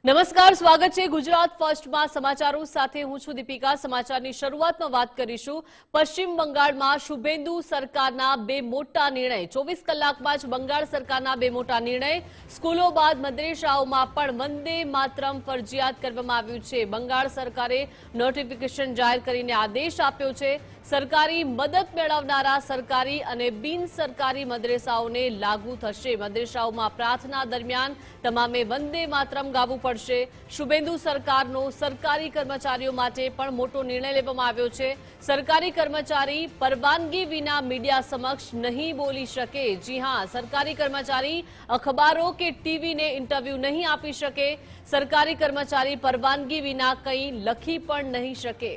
નમસ્કાર, સ્વાગત છે ગુજરાત ફર્સ્ટમાં સમાચારો સાથે હું છું દીપિકા। સમાચારની શરૂઆતમાં વાત કરીશું પશ્ચિમ બંગાળમાં શુભેન્દુ સરકારના બે મોટા નિર્ણય। 24 કલાકમાં જ બંગાળ સરકારના બે મોટા નિર્ણય। સ્કૂલો બાદ મદ્રેસાઓમાં પણ વંદે માતરમ ફરજિયાત કરવામાં આવ્યું છે। બંગાળ સરકારે નોટિફિકેશન જાહેર કરીને આદેશ આપ્યો છે। સરકારી મદદ મેળવનારા સરકારી અને બિન સરકારી મદ્રેસાઓને લાગુ થશે। મદ્રેસાઓમાં પ્રાર્થના દરમિયાન તમામે વંદે માતરમ ગાવું પડશે। શુભેન્દુ સરકારનો સરકારી કર્મચારીઓ માટે પણ મોટો નિર્ણય લેવામાં આવ્યો છે। સરકારી કર્મચારી પરવાનગી વિના મીડિયા સમક્ષ નહીં બોલી શકે। જી હા, સરકારી કર્મચારી અખબારો કે ટીવીને ઇન્ટરવ્યુ નહીં આપી શકે। સરકારી કર્મચારી પરવાનગી વિના કંઈ લખી પણ નહીં શકે।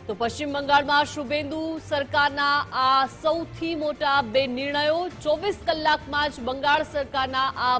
તો પશ્ચિમ બંગાળમાં શુભેન્દુ સરકારના આ સૌથી મોટા બે નિર્ણયો। 24 કલાકમાં જ બંગાળ સરકારના આ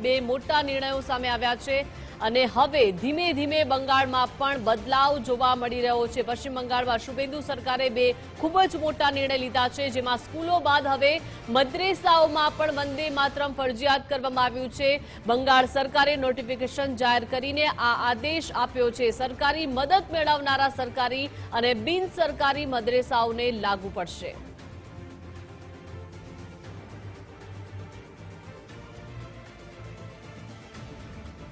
બે મોટા નિર્ણયો સામે આવ્યા છે અને હવે ધીમે ધીમે બંગાળમાં પણ બદલાવ જોવા મળી રહ્યો છે। પશ્ચિમ બંગાળમાં શુભેન્દુ સરકારે બે ખૂબ જ મોટા નિર્ણય લીધા છે, જેમાં સ્કૂલો બાદ હવે મદ્રેસાઓમાં પણ વંદે માતરમ ફરજિયાત કરવામાં આવ્યું છે। બંગાળ સરકારે નોટિફિકેશન જાહેર કરીને આ આદેશ આપ્યો છે। સરકારી મદદ મેળવનારા સરકારી અને બિન સરકારી મદ્રેસાઓને લાગુ પડશે।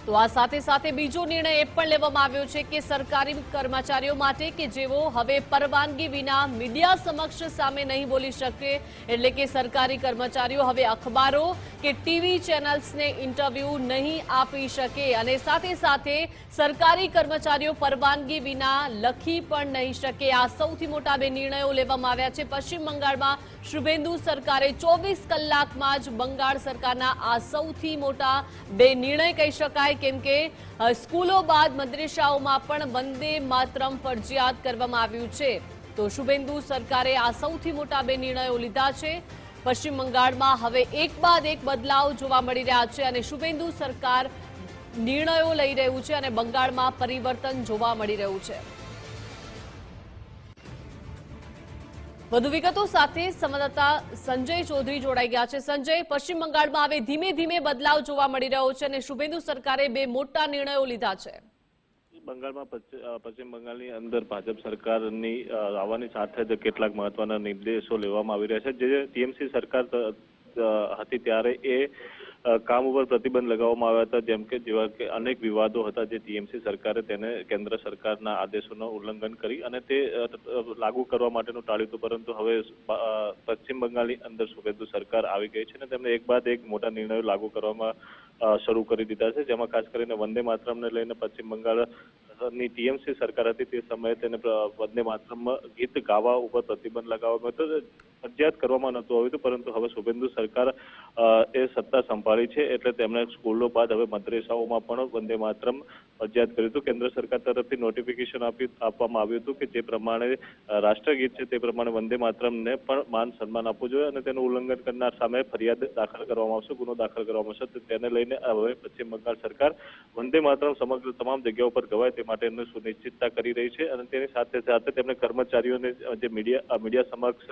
તો આ સાથે સાથે બીજો નિર્ણય એ પણ લેવામાં આવ્યો છે કે સરકારી કર્મચારીઓ માટે કે જેઓ હવે પરવાનગી વિના મીડિયા સમક્ષ સામે નહીં બોલી શકે, એટલે કે સરકારી કર્મચારીઓ હવે અખબારો કે ટીવી ચેનલ્સને ઇન્ટરવ્યુ નહીં આપી શકે અને સાથે સાથે સરકારી કર્મચારીઓ પરવાનગી વિના લખી પણ નહીં શકે। આ સૌથી મોટા બે નિર્ણયો લેવામાં આવ્યા છે પશ્ચિમ બંગાળમાં। શુભેન્દુ સરકારે 24 કલાકમાં જ બંગાળ સરકારના આ સૌથી મોટા બે નિર્ણય કહી શકાય, કેમ કે સ્કૂલો બાદ મદ્રેસાઓમાં પણ વંદે માતરમ ફરજિયાત કરવામાં આવ્યું છે। તો શુભેન્દુ સરકારે આ સૌથી મોટા બે નિર્ણયો લીધા છે। પશ્ચિમ બંગાળમાં હવે એક બાદ એક બદલાવ જોવા મળી રહ્યા છે અને શુભેન્દુ સરકાર નિર્ણયો લઈ રહ્યું છે અને બંગાળમાં પરિવર્તન જોવા મળી રહ્યું છે। વધુ વિગતો સાથે સંવાદદાતા સંજય ચૌધરી જોડાઈ ગયા છે। સંજય, પશ્ચિમ બંગાળમાં હવે ધીમે ધીમે બદલાવ જોવા મળી રહ્યો છે અને શુભેન્દુ સરકારે બે મોટા નિર્ણયો લીધા છે। બંગાળમાં પશ્ચિમ બંગાળની અંદર ભાજપ સરકારની આવવાની સાથે જ કેટલાક મહત્વના નિર્દેશો લેવામાં આવી રહ્યા છે। જે ટીએમસી સરકાર હતી ત્યારે એ કામ ઉપર પ્રતિબંધ લગાવવામાં આવ્યા હતા, જેમ કે જેવા કે અનેક વિવાદો હતા જે ટીએમસી સરકારે તેને કેન્દ્ર સરકારના આદેશોનું ઉલ્લંઘન કરી અને તે લાગુ કરવા માટેનું ટાળ્યું હતું। પરંતુ હવે પશ્ચિમ બંગાળની અંદર શુભેન્દુ સરકાર આવી ગઈ છે અને તેમને એક બાદ એક મોટા નિર્ણયો લાગુ કરવામાં શરૂ કરી દીધા છે, જેમાં ખાસ કરીને વંદે માતરમને લઈને પશ્ચિમ બંગાળની ટીએમસી સરકાર હતી તે સમયે તેને વંદે માતરમ ગીત ગાવા ઉપર પ્રતિબંધ લગાવવામાં હતો, ફરજિયાત કરવામાં નહોતું આવ્યું, પરંતુ હવે શુભેન્દુ સરકાર એ સત્તા સંભાળી છે એટલે તેમણે સ્કૂલો બાદ હવે મદ્રેસાઓમાં પણ વંદે માતરમ ફરજિયાત કર્યું હતું। કેન્દ્ર સરકાર તરફથી નોટિફિકેશન આપવામાં આવ્યું હતું કે જે પ્રમાણે રાષ્ટ્રગીત છે તે પ્રમાણે વંદે માતરમને પણ માન સન્માન આપવું જોઈએ અને તેનું ઉલ્લંઘન કરનાર સામે ફરિયાદ દાખલ કરવામાં આવશે, ગુનો દાખલ કરવામાં આવશે। તેને લઈને હવે પશ્ચિમ બંગાળ સરકાર વંદે માતરમ સમગ્ર તમામ જગ્યાઓ પર ગવાય તે માટેની સુનિશ્ચિતતા કરી રહી છે અને તેની સાથે સાથે તેમણે કર્મચારીઓને જે મીડિયા સમક્ષ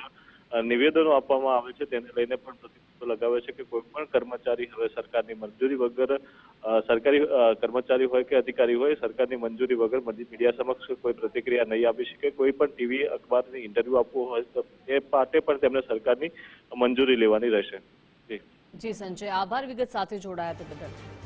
નિવેદનો આપવામાં આવે છે તેને લઈને પણ પ્રતિબંધો લગાવે છે કે કોઈ પણ કર્મચારી હવે સરકારની મંજૂરી વગર, સરકારી કર્મચારી હોય કે અધિકારી હોય, સરકારની મંજૂરી વગર મીડિયા સમક્ષ કોઈ પ્રતિક્રિયા નહીં આપી શકે। કોઈ પણ ટીવી અખબારની ઇન્ટરવ્યુ આપવું હોય તો એ માટે પણ તેમને સરકારની મંજૂરી લેવાની રહેશે। જી સંજય, આભાર વિગત સાથે જોડાયા તે બદલ।